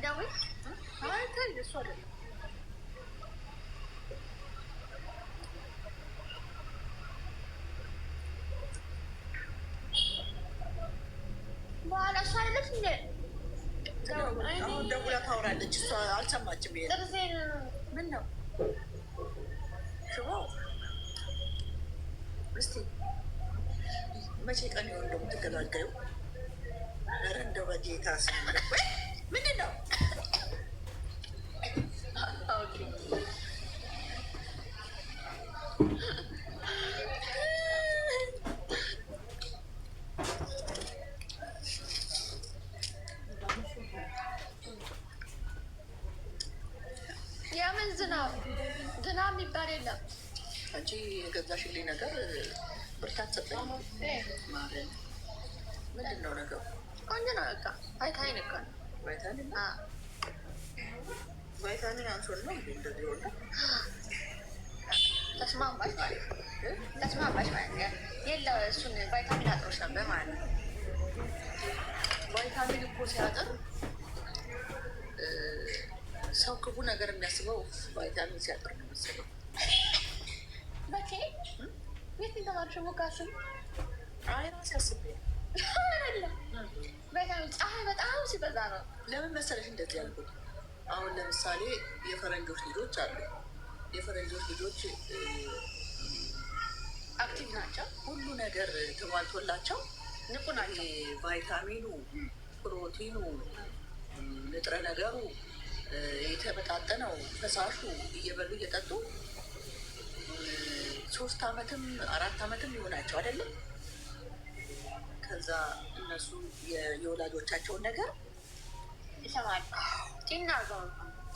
ዳዊት አንተ እሱ አይደለም በኋላ እሷ አይደለች እንዴ? አሁን ደውላ ታወራለች። እሷ አልሰማችም። ይሄ ጥርሴን ምን ነው ሽቦ? እስቲ መቼ ቀን ይሆን እንደምትገላገዩ? ኧረ እንደው በጌታ ስም ምንድን ነው? የምን ዝናብ የሚባል የለም። አንቺ የገዛሽልኝ ነገር ብርታት ሰጠኝ። ማርያም ምንድን ነው ነገሩ? ቆንጆ ነው። በቃ ቫይታሚን እኮ ነው። ቫይታሚን አንሶን ነው እንዴ እንደዚህ ሆነ? ተስማማሽ ማለት የለ እሱን ቫይታሚን አጥሮች ነበር ማለት ነው። ቫይታሚን እኮ ሲያጥር ሰው ክፉ ነገር የሚያስበው ቫይታሚን ሲያጥር ነው መሰለኝ። መቼ የት ተማርሽ? ሞካስም ራሴ አስቤ ቫይታሚን ፀሐይ በጣም ሲበዛ ነው። ለምን መሰለሽ እንደዚህ ያልኩት? አሁን ለምሳሌ የፈረንጆች ልጆች አሉ። የፈረንጆች ልጆች አክቲቭ ናቸው። ሁሉ ነገር ተሟልቶላቸው ንቁ ናቸው። ቫይታሚኑ፣ ፕሮቲኑ፣ ንጥረ ነገሩ የተመጣጠነው ፈሳሹ እየበሉ እየጠጡ 3 ዓመትም 4 ዓመትም ይሆናቸው አይደለም። ከዛ እነሱ የወላጆቻቸውን ነገር ይሰማል።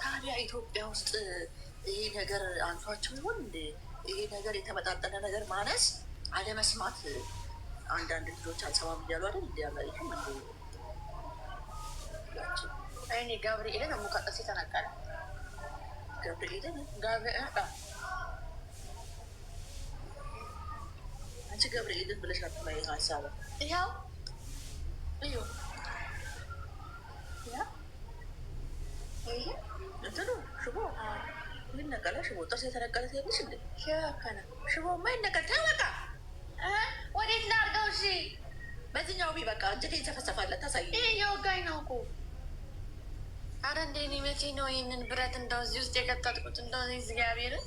ታዲያ ኢትዮጵያ ውስጥ ይሄ ነገር አንሷቸው ይሆን እንዴ? ይሄ ነገር የተመጣጠነ ነገር ማነስ አለመስማት። አንዳንድ ልጆች አልሰማም እያሉ አይደል? እንዲያላይም እንደ እኔ ገብርኤልን ሙቀጠስ የተናገረ ገብርኤልን አንቺ ገብርኤልን ብለሽ አትማይ ሀሳብ ይኸው እዩ እንትኑ ሽቦ ይነቀለ ሽቦ ጥርስ የተነቀለ ትሄድሽ እንዴ? ሸከነ ሽቦማ ይነቀል። ተበቃ ወዴት ላድርገው? እሺ በዚህኛው ቢ በቃ እንጀቴ ተፈሰፋለት። ታሳይ ይሄ የወጋኝ ነው እኮ። አረ እንደ እኔ መቼ ነው ይህንን ብረት እንደው እዚህ ውስጥ የከተትኩት? እንደው እግዚአብሔርን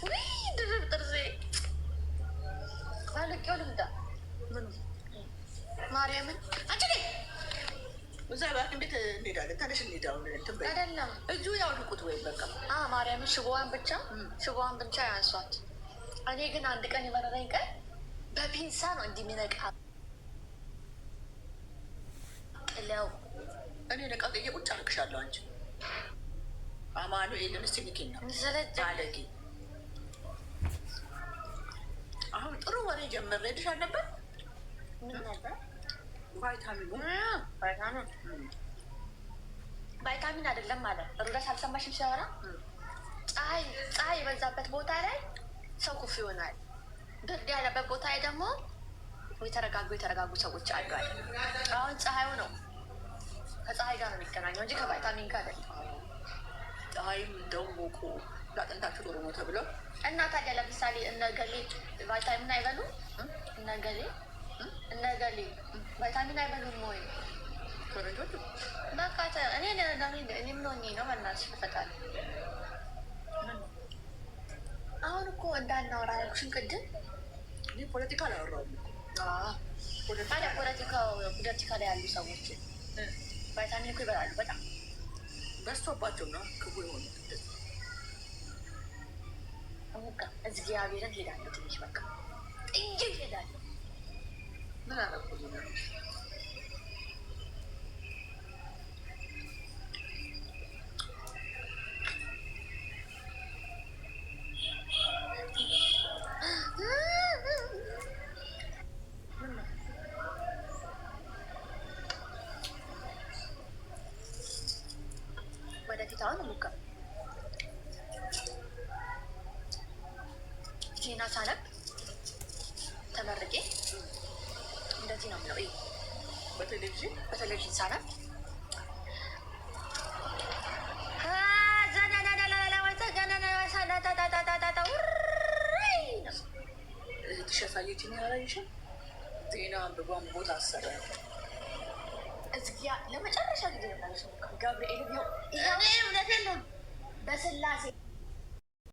ውይ ድርብ ጥርሴ አልቄው ልምዳ ማርያምን አንቺ ነ እዛ ባክ እንዴት እንሄዳለን? ተነሽ እንሄዳውን አይደለም እጁ ያውልቁት ወይም በቃ ማርያምን ሽቦዋን ብቻ ያንሷት። እኔ ግን አንድ ቀን የመረረኝ ቀን በፒንሳ ነው እንዲሚነቃ ቅለው እኔ ነቃቅዬ ቁጭ አርግሻለሁ። አንቺ አማኑኤልን እስቲ ንኪና ባለጌ። አሁን ጥሩ ወሬ ጀመረ። ሄድሽ አልነበር? ምን ነበር? ቫይታሚን አይደለም አለ ሩዳስ። አልሰማሽም ሲያወራ? ፀሐይ የበዛበት ቦታ ላይ ሰው ኩፍ ይሆናል። ብርድ ያለበት ቦታ ላይ ደግሞ የተረጋጉ ሰዎች አሉ አለ። አሁን ፀሐዩ ነው ከፀሐይ ጋር ነው የሚገናኘው እንጂ ከቫይታሚን ጋር አይደለም። ፀሐይም እንደውም ሞቁ ለአጥንታችሁ ጥሩ ነው ተብለው እና ታዲያ ለምሳሌ እነገሌ ቫይታሚን አይበሉም? እነገሌ ቫይታሚን አይበሉም ወይ ፈረንጆቹ? በቃ እኔ ምን ሆኜ ነው በእናትሽ ይፈታል። አሁን እኮ እንዳናወራ ያልኩሽን ቅድም እኔ ፖለቲካ አላወራሁም። ታዲያ ፖለቲካ ላይ ያሉ ሰዎች ቫይታሚን እኮ ይበላሉ። በጣም በዝቶባቸው ነው ክቡ የሆኑ እግዚአብሔርን ሄዳለሁ ትንሽ በቃ ጥዬ ሄዳለሁ። ምን አረኩኝ ነው ወደፊት አሁን ሙካ ዜና ሳነብ ተመርቄ እንደዚህ ነው የምለው። በቴሌቪዥን ሳነብ ያላየችን ያላየሽም ዜና አንብቧን ቦታ አሰረ እዚያ ለመጨረሻ ጊዜ ነው ገብርኤል ነው። እኔ እውነቴን ነው በስላሴ